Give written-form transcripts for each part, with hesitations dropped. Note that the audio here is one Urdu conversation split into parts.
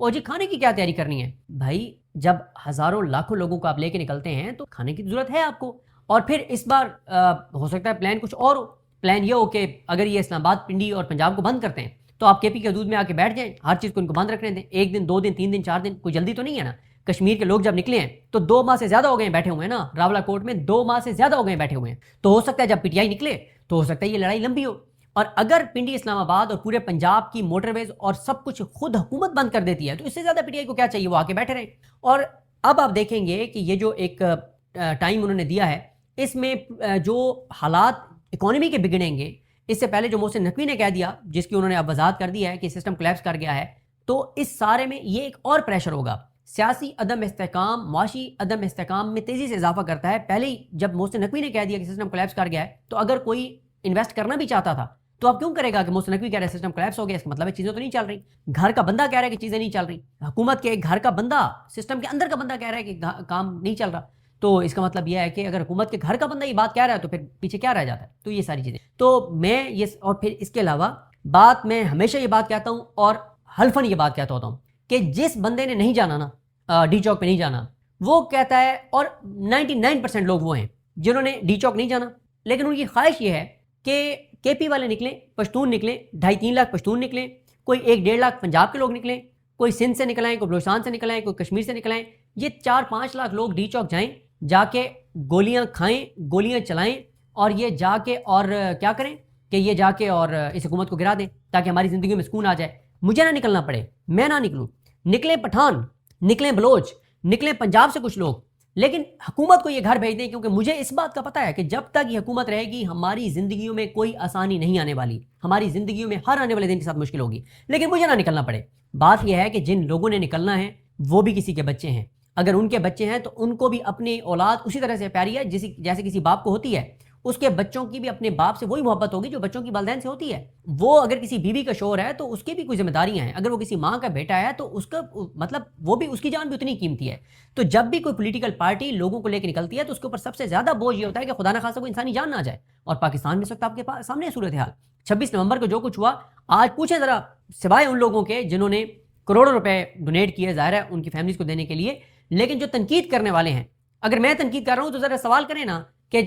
اور جی کھانے کی کیا تیاری کرنی ہے؟ بھائی جب ہزاروں لاکھوں لوگوں کو آپ لے کے نکلتے ہیں تو کھانے کی ضرورت ہے آپ کو. اور پھر اس بار ہو سکتا ہے پلان کچھ اور ہو. پلان یہ ہو کہ اگر یہ اسلام آباد، پنڈی اور پنجاب کو بند کرتے ہیں تو آپ کے پی کے حدود میں آ کے بیٹھ جائیں، ہر چیز کو ان کو بند رکھنے دیں. 1 دن 2 دن 3 دن 4 دن، کوئی جلدی تو نہیں ہے نا. کشمیر کے لوگ جب نکلے ہیں تو 2 ماہ سے زیادہ ہو گئے بیٹھے ہوئے ہیں نا، راولا کوٹ میں 2 ماہ سے زیادہ ہو گئے بیٹھے ہوئے ہیں. تو ہو سکتا ہے جب پی ٹی آئی نکلے تو ہو سکتا ہے یہ لڑائی لمبی ہو. اور اگر پنڈی، اسلام آباد اور پورے پنجاب کی موٹر ویز اور سب کچھ خود حکومت بند کر دیتی ہے تو اس سے زیادہ پی ٹی آئی کو کیا چاہیے، وہ آ کے بیٹھے رہیں. اور اب آپ دیکھیں گے کہ یہ جو ایک ٹائم انہوں نے دیا ہے، اس میں جو حالات اکانومی کے بگڑیں گے، اس سے پہلے جو محسن نقوی نے کہہ دیا، جس کی انہوں نے اب وضاحت کر دی ہے کہ سسٹم کولیپس کر گیا ہے، تو اس سارے میں یہ ایک اور پریشر ہوگا. سیاسی عدم استحکام، معاشی عدم استحکام میں تیزی سے اضافہ کرتا ہے. پہلے ہی جب محسن نقوی نے کہہ دیا کہ سسٹم کولیپس کر گیا ہے تو اگر کوئی انویسٹ کرنا بھی چاہتا تھا تو اب کیوں کرے گا کہ محسن نقوی کہہ رہا ہے سسٹم کولیپس ہو گیا، اس کا مطلب ہے چیزیں تو نہیں چل رہی. گھر کا بندہ کہہ رہا ہے کہ چیزیں نہیں چل رہی، حکومت کے گھر کا بندہ، سسٹم کے اندر کا بندہ کہہ رہا ہے کہ کام نہیں چل رہا، تو اس کا مطلب یہ ہے کہ اگر حکومت کے گھر کا بندہ یہ بات کہہ رہا ہے تو پھر پیچھے کیا رہ جاتا ہے. تو یہ ساری چیزیں، تو میں یہ، اور پھر اس کے علاوہ بات میں ہمیشہ یہ بات کہتا ہوں اور حلفاً یہ بات کہتا ہوتا ہوں کہ جس بندے نے نہیں جانا نا، ڈی چوک پہ نہیں جانا، وہ کہتا ہے، اور 99% لوگ وہ ہیں جنہوں نے ڈی چوک نہیں جانا، لیکن ان کی خواہش یہ ہے کہ کے پی والے نکلیں، پشتون نکلیں، 2.5-3 لاکھ پشتون نکلیں، کوئی 1-1.5 لاکھ پنجاب کے لوگ نکلیں، کوئی سندھ سے نکلائیں، کوئی بلوچستان سے نکلائیں، کوئی کشمیر سے نکلائیں، یہ 4-5 لاکھ لوگ ڈی چوک جائیں، جا کے گولیاں کھائیں، گولیاں چلائیں، اور یہ جا کے اور کیا کریں کہ یہ جا کے اور اس حکومت کو گرا دیں تاکہ ہماری زندگیوں میں سکون آ جائے. مجھے نہ نکلنا پڑے، میں نہ نکلوں، نکلیں پٹھان، نکلیں بلوچ، نکلیں پنجاب سے کچھ لوگ، لیکن حکومت کو یہ گھر بھیج دیں، کیونکہ مجھے اس بات کا پتہ ہے کہ جب تک یہ حکومت رہے گی ہماری زندگیوں میں کوئی آسانی نہیں آنے والی، ہماری زندگیوں میں ہر آنے والے دن کے ساتھ مشکل ہوگی. لیکن مجھے نہ نکلنا پڑے. بات یہ ہے کہ جن لوگوں نے نکلنا ہے وہ بھی کسی کے بچے ہیں، اگر ان کے بچے ہیں تو ان کو بھی اپنی اولاد اسی طرح سے پیاری ہے جیسے کسی باپ کو ہوتی ہے. اس کے بچوں کی بھی اپنے باپ سے وہی محبت ہوگی جو بچوں کی والدین سے ہوتی ہے. وہ اگر کسی بیوی کا شوہر ہے تو اس کے بھی کوئی ذمہ داریاں ہیں، اگر وہ کسی ماں کا بیٹا ہے تو اس کا مطلب وہ بھی، اس کی جان بھی اتنی قیمتی ہے. تو جب بھی کوئی پولیٹیکل پارٹی لوگوں کو لے کے نکلتی ہے تو اس کے اوپر سب سے زیادہ بوجھ یہ ہوتا ہے کہ خدا نہ خواستہ کوئی انسانی جان نہ جائے. اور پاکستان میں اس وقت آپ کے سامنے صورتحال 26 نومبر کو جو کچھ ہوا، آج پوچھیں ذرا، سوائے ان لوگوں کے جنہوں نے کروڑوں روپے ڈونیٹ کیے، ظاہر ہے ان کی فیملیز کو دینے کے لیے، لیکن جو تنقید کرنے والے ہیں، اگر میں تنقید کر رہا ہوں تو ذرا سوال کریں نا کہ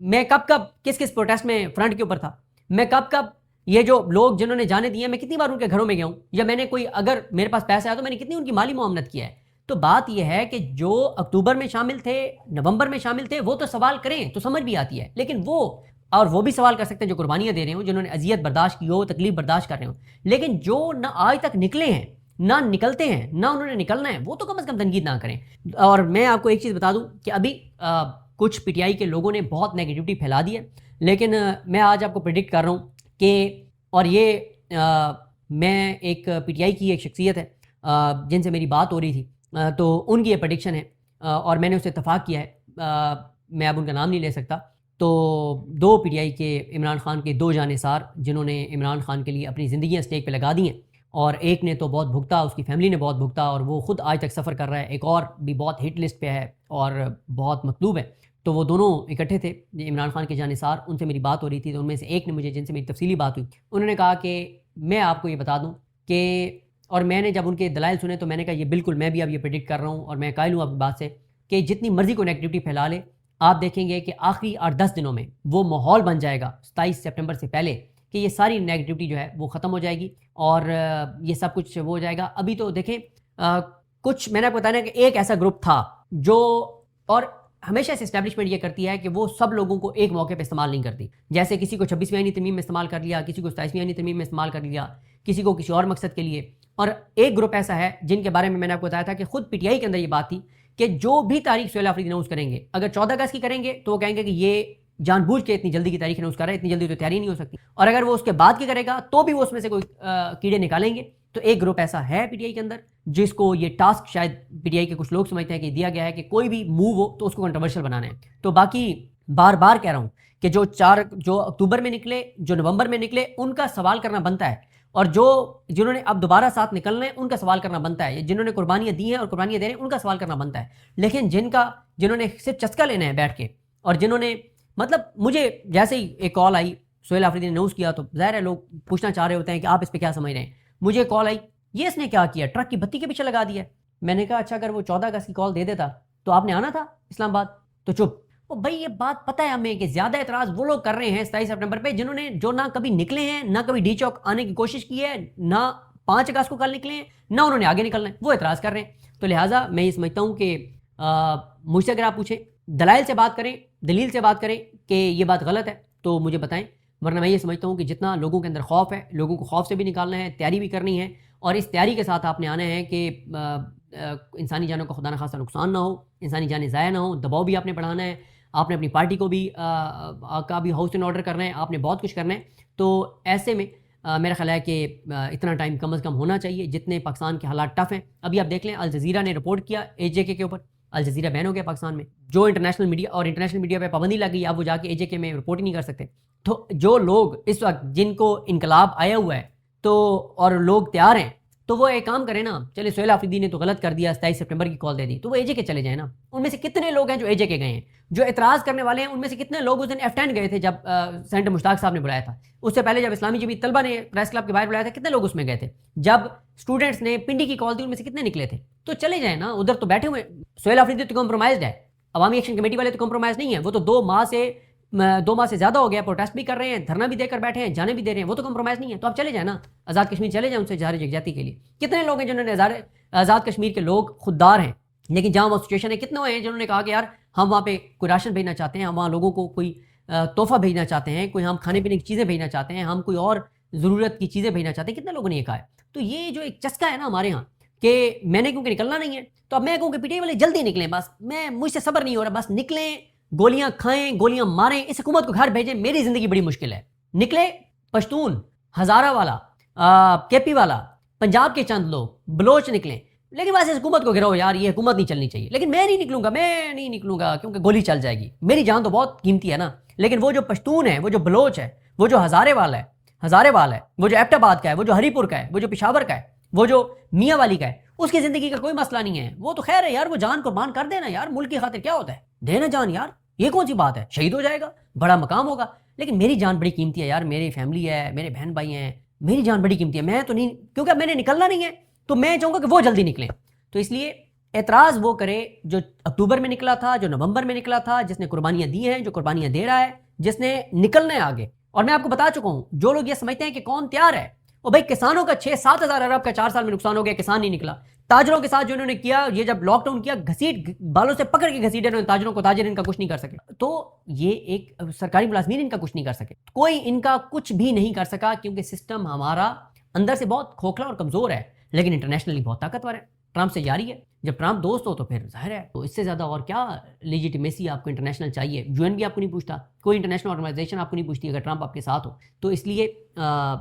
میں کب کس پروٹیسٹ میں فرنٹ کے اوپر تھا، میں کب یہ جو لوگ جنہوں نے جانے دیے، میں کتنی بار ان کے گھروں میں گیا ہوں، یا میں نے کوئی، اگر میرے پاس پیسہ آیا تو میں نے کتنی ان کی مالی معاونت کیا ہے. تو بات یہ ہے کہ جو اکتوبر میں شامل تھے، نومبر میں شامل تھے، وہ تو سوال کریں تو سمجھ بھی آتی ہے، لیکن وہ بھی سوال کر سکتے ہیں جو قربانیاں دے رہے ہوں، جنہوں نے اذیت برداشت کی ہو، تکلیف برداشت کر رہے ہوں. لیکن جو نہ آج تک نکلے ہیں، نہ نکلتے ہیں، نہ انہوں نے نکلنا ہے، وہ تو کم از کم تنقید نہ کریں. اور میں آپ کو ایک چیز بتا دوں کہ ابھی کچھ پی ٹی آئی کے لوگوں نے بہت نیگیٹیوٹی پھیلا دی ہے، لیکن میں آج آپ کو پریڈکٹ کر رہا ہوں کہ، اور یہ میں ایک پی ٹی آئی کی ایک شخصیت ہے جن سے میری بات ہو رہی تھی، تو ان کی یہ پریڈکشن ہے اور میں نے اس سے اتفاق کیا ہے، میں اب ان کا نام نہیں لے سکتا. تو 2 پی ٹی آئی کے، عمران خان کے 2 جانثار جنہوں نے عمران خان کے لیے اپنی زندگیاں اسٹیک پہ لگا دی ہیں، اور ایک نے تو بہت بھگتا، اس کی فیملی نے بہت بھگتا اور وہ خود آج تک سفر کر رہا ہے، ایک اور بھی بہت ہٹ لسٹ پہ ہے اور بہت مطلوب ہے. تو وہ دونوں اکٹھے تھے عمران خان کے جانثار، ان سے میری بات ہو رہی تھی. تو ان میں سے ایک نے مجھے، جن سے میری تفصیلی بات ہوئی، انہوں نے کہا کہ میں آپ کو یہ بتا دوں کہ، اور میں نے جب ان کے دلائل سنے تو میں نے کہا یہ بالکل میں بھی اب یہ پریڈکٹ کر رہا ہوں اور میں قائل ہوں اپنی بات سے کہ جتنی مرضی کو نیگیٹیوٹی پھیلا لے، آپ دیکھیں گے کہ آخری 8-10 دنوں میں وہ ماحول بن جائے گا 27 سپٹمبر سے پہلے کہ یہ ساری نیگیٹیوٹی جو ہے وہ ختم ہو جائے گی اور یہ سب کچھ وہ ہو جائے گا. ابھی تو دیکھیں کچھ میں نے آپ کو بتانا کہ ایک ایسا گروپ تھا جو، اور ہمیشہ سے اسٹیبلشمنٹ یہ کرتی ہے کہ وہ سب لوگوں کو ایک موقع پہ استعمال نہیں کرتی. جیسے کسی کو 26ویں آئینی ترمیم میں استعمال کر لیا، کسی کو 27ویں آئینی ترمیم میں استعمال کر لیا، کسی کو کسی اور مقصد کے لیے. اور ایک گروپ ایسا ہے جن کے بارے میں نے آپ کو بتایا تھا کہ خود پی ٹی آئی کے اندر یہ بات تھی کہ جو بھی تاریخ سہیل آفریدی اناؤنس کریں گے، اگر 14 اگست کی کریں گے تو وہ کہیں گے کہ یہ جان بوجھ کے اتنی جلدی کی تاریخ اناؤنس کر رہا ہے، اتنی جلدی تو تیاری نہیں ہو سکتی. اور اگر وہ اس کے بعد کی کرے گا تو بھی وہ اس میں سے کوئی کیڑے نکالیں گے. تو ایک گروپ ایسا ہے پی ٹی آئی کے اندر جس کو یہ ٹاسک، شاید پی ٹی آئی کے کچھ لوگ سمجھتے ہیں کہ دیا گیا ہے کہ کوئی بھی موو ہو تو اس کو کنٹروورشل بنانا ہے. تو باقی بار بار کہہ رہا ہوں کہ جو اکتوبر میں نکلے، جو نومبر میں نکلے، ان کا سوال کرنا بنتا ہے، اور جنہوں نے اب دوبارہ ساتھ نکلنا ہے ان کا سوال کرنا بنتا ہے، جنہوں نے قربانیاں دی ہیں اور قربانیاں دے رہے ہیں ان کا سوال کرنا بنتا ہے. لیکن جنہوں نے صرف چسکا لینا ہے بیٹھ کے، اور جنہوں نے مطلب، مجھے جیسے ہی ایک کال آئی، سہیل آفریدی نے اناؤنس کیا تو ظاہر ہے لوگ پوچھنا چاہ رہے ہوتے ہیں کہ آپ اس پہ کیا سمجھ رہے ہیں. مجھے کال آئی یہ اس نے کیا کیا، ٹرک کی بتی کے پیچھے لگا دیا ہے۔ میں نے کہا اچھا اگر وہ 14 اگست کی کال دے دیتا تو آپ نے آنا تھا اسلام آباد، تو چپ۔ بھائی یہ بات پتہ ہے ہمیں کہ زیادہ اعتراض وہ لوگ کر رہے ہیں 27 سپٹمبر پہ جو نہ کبھی نکلے ہیں، نہ کبھی ڈی چوک آنے کی کوشش کی ہے، نہ 5 اگست کو کل نکلے ہیں، نہ انہوں نے آگے نکلنا ہے، وہ اعتراض کر رہے ہیں۔ تو لہٰذا میں یہ سمجھتا ہوں کہ مجھ سے اگر آپ پوچھیں، دلائل سے بات کریں، دلیل سے بات کریں کہ یہ بات غلط ہے تو مجھے بتائیں، ورنہ میں یہ سمجھتا ہوں کہ جتنا لوگوں کے اندر خوف ہے، لوگوں کو خوف سے بھی نکالنا ہے، تیاری بھی کرنی ہے، اور اس تیاری کے ساتھ آپ نے آنا ہے کہ انسانی جانوں کا خدا نخواستہ نقصان نہ ہو، انسانی جانیں ضائع نہ ہو، دباؤ بھی آپ نے بڑھانا ہے، آپ نے اپنی پارٹی کو بھی کا بھی ہاؤس ان آرڈر کرنا ہے، آپ نے بہت کچھ کرنا ہے۔ تو ایسے میں میرا خیال ہے کہ اتنا ٹائم کم از کم ہونا چاہیے، جتنے پاکستان کے حالات ٹف ہیں۔ ابھی آپ دیکھ لیں، الجزیرہ نے رپورٹ کیا اے جے کے اوپر، الجزیرہ بین ہو گیا پاکستان میں، جو انٹرنیشنل میڈیا پہ پابندی لگ گئی، اب وہ جا کے اے جے کے میں رپورٹ ہی نہیں کر سکتے۔ تو جو لوگ اس وقت جن کو انقلاب آیا ہوا ہے تو اور لوگ تیار ہیں، تو وہ ایک کام کریں نا، چلے سہیل آفریدی نے تو غلط کر دیا، 27 سپٹمبر کی کال دے دی، تو وہ اے جے کے چلے جائیں نا۔ ان میں سے کتنے لوگ ہیں جو اے جے کے گئے ہیں، جو اعتراض کرنے والے ہیں، ان میں سے کتنے لوگ اس دن ایف 10 گئے تھے جب سینیٹر مشتاق صاحب نے بلایا تھا، اس سے پہلے جب اسلامی جمعیت طلبہ نے پریس کلب کے باہر بلایا تھا، کتنے لوگ اس میں گئے تھے، جب اسٹوڈنٹس نے پنڈی کی کال دی، ان میں سے کتنے نکلے تھے؟ تو چلے جائیں نا، ادھر تو بیٹھے ہوئے۔ سہیل آفریدی تو کمپرومائزڈ ہے، عوامی ایکشن کمیٹی والے تو کمپرومائز نہیں ہیں، وہ تو 2 ماہ سے زیادہ ہو گیا، پروٹیسٹ بھی کر رہے ہیں، دھرنا بھی دے کر بیٹھے ہیں، جانے بھی دے رہے ہیں، وہ تو کمپرومائز نہیں ہے۔ تو آپ چلے جائیں نا، آزاد کشمیر چلے جائیں، ان سے اظہار یکجہتی کے لیے۔ کتنے لوگ ہیں جنہوں نے آزاد کشمیر کے لوگ خوددار ہیں، لیکن جہاں وہ سچویشن ہے، کتنے ہوئے ہیں جنہوں نے کہا کہ یار ہم وہاں پہ کوئی راشن بھیجنا چاہتے ہیں، ہم وہاں لوگوں کو کوئی تحفہ بھیجنا چاہتے ہیں، کوئی ہم کھانے پینے کی چیزیں بھیجنا چاہتے ہیں، ہم کوئی اور ضرورت کی چیزیں بھیجنا چاہتے ہیں، کتنے لوگوں نے یہ کہا ہے؟ تو یہ جو ایک چسکا ہے نا ہمارے ہاں کہ میں نے کیونکہ نکلنا نہیں ہے، تو اب میں کہوں کہ پی ٹی آئی والے جلدی نکلیں، بس مجھ سے صبر نہیں ہو رہا، بس نکلیں، گولیاں کھائیں، گولیاں ماریں، اس حکومت کو گھر بھیجیں، میری زندگی بڑی مشکل ہے۔ نکلے پشتون، ہزارہ والا، کے پی والا، پنجاب کے چند لوگ، بلوچ نکلیں، لیکن بس اس حکومت کو گراؤ یار، یہ حکومت نہیں چلنی چاہیے۔ لیکن میں نہیں نکلوں گا کیونکہ گولی چل جائے گی، میری جان تو بہت قیمتی ہے نا۔ لیکن وہ جو پشتون ہے، وہ جو بلوچ ہے، وہ جو ہزارے وال ہے، وہ جو ایبٹ آباد کا ہے، وہ جو ہری پور کا ہے، وہ جو پشاور کا ہے، وہ جو میاں والی کا ہے، اس کی زندگی کا کوئی مسئلہ نہیں ہے، وہ تو خیر ہے یار، وہ جان قربان کر دینا یار، ملک کی خاطر کیا ہوتا ہے، دینا جان یار، یہ کون سی بات ہے، شہید ہو جائے گا، بڑا مقام ہوگا۔ لیکن میری جان بڑی قیمتی ہے یار، میری فیملی ہے، میرے بہن بھائی ہیں، میری جان بڑی قیمتی ہے، میں تو نہیں، کیونکہ میں نے نکلنا نہیں ہے، تو میں چاہوں گا کہ وہ جلدی نکلیں۔ تو اس لیے اعتراض وہ کرے جو اکتوبر میں نکلا تھا، جو نومبر میں نکلا تھا، جس نے قربانیاں دی ہیں، جو قربانیاں دے رہا ہے، جس نے نکلنا ہے آگے۔ اور میں آپ کو بتا چکا ہوں، جو لوگ یہ سمجھتے ہیں کہ کون تیار ہے، وہ بھائی کسانوں کا 6-7 ہزار ارب کا 4 سال میں نقصان ہو گیا، کسان نہیں نکلا۔ تاجروں کے ساتھ جو انہوں نے کیا، یہ جب لاک ڈاؤن کیا، گھسیٹ بالوں سے پکڑ کے گھسیٹے انہوں نے تاجروں کو، تاجر ان کا کچھ نہیں کر سکے۔ تو یہ ایک سرکاری ملازمین ان کا کچھ نہیں کر سکے، کوئی ان کا کچھ بھی نہیں کر سکا، کیونکہ سسٹم ہمارا اندر سے بہت کھوکھلا اور کمزور ہے، لیکن انٹرنیشنلی بہت طاقتور ہے۔ ٹرمپ سے جاری ہے، جب ٹرمپ دوست ہو تو پھر ظاہر ہے، تو اس سے زیادہ اور کیا لیجیٹیمیسی آپ کو انٹرنیشنل چاہیے؟ یو این بھی آپ کو نہیں پوچھتا، کوئی انٹرنیشنل آرگنائزیشن آپ کو نہیں پوچھتی اگر ٹرمپ آپ کے ساتھ ہو۔ تو اس لیے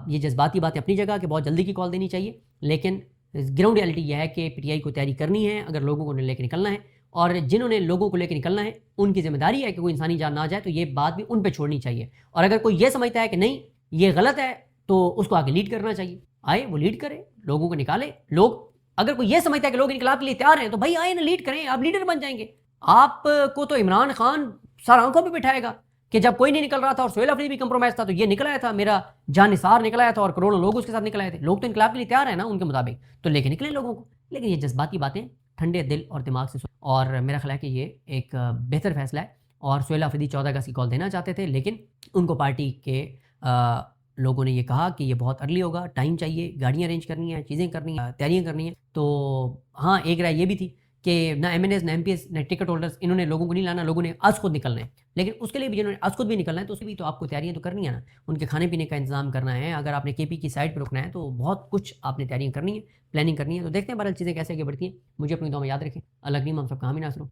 یہ جذباتی باتیں اپنی جگہ کہ بہت جلدی کی کال دینی چاہیے، لیکن گراؤنڈ ریالٹی یہ ہے کہ پی ٹی آئی کو تیاری کرنی ہے اگر لوگوں کو لے کے نکلنا ہے، اور جنہوں نے لوگوں کو لے کے نکلنا ہے ان کی ذمہ داری ہے کہ کوئی انسانی جان نہ جائے، تو یہ بات بھی ان پہ چھوڑنی چاہیے۔ اور اگر کوئی یہ سمجھتا ہے کہ نہیں یہ غلط ہے تو اس کو آگے لیڈ کرنا چاہیے، آئے وہ لیڈ کرے، لوگوں کو نکالے۔ لوگ اگر کوئی یہ سمجھتا ہے کہ لوگ انقلاب کے لیے تیار ہیں تو بھائی آئے نا، لیڈ کریں، آپ لیڈر بن جائیں گے۔ آپ کو تو عمران خان سر آنکھوں پہ بٹھائے گا کہ جب کوئی نہیں نکل رہا تھا اور سہیل آفریدی بھی کمپرومائز تھا تو یہ نکل آیا تھا، میرا جان نثار نکل آیا تھا اور کروڑوں لوگ اس کے ساتھ نکل آئے تھے۔ لوگ تو انقلاب کے لیے تیار ہیں نا ان کے مطابق، تو لے کے نکلیں لوگوں کو۔ لیکن یہ جذباتی باتیں ٹھنڈے دل اور دماغ سے اور میرا خیال ہے کہ یہ ایک بہتر فیصلہ ہے۔ اور سہیل آفریدی 14 اگست کی کال دینا چاہتے تھے، لیکن ان کو پارٹی کے لوگوں نے یہ کہا کہ یہ بہت ارلی ہوگا، ٹائم چاہیے، گاڑیاں ارینج کرنی ہیں، چیزیں کرنی ہیں، تیاریاں کرنی ہیں۔ تو ہاں ایک رائے یہ بھی تھی کہ نہ ایم این ایز، نہ ایم پی ایس، نہ ٹکٹ ہولڈرز، انہوں نے لوگوں کو نہیں لانا، لوگوں نے از خود نکلنا ہے۔ لیکن اس کے لیے بھی جنہوں نے از خود بھی نکلنا ہے تو اس بھی تو آپ کو تیاریاں تو کرنی ہے نا، ان کے کھانے پینے کا انتظام کرنا ہے۔ اگر آپ نے کے پی کی سائڈ پہ رکنا ہے تو بہت کچھ آپ نے تیاریاں کرنی ہے، پلاننگ کرنی ہے۔ تو دیکھتے ہیں بہرحال چیزیں کیسے آگے بڑھتی ہیں۔ مجھے اپنی دعا میں یاد رکھیں۔ اللہ کریم ہم سب کا حامی ناصر ہو۔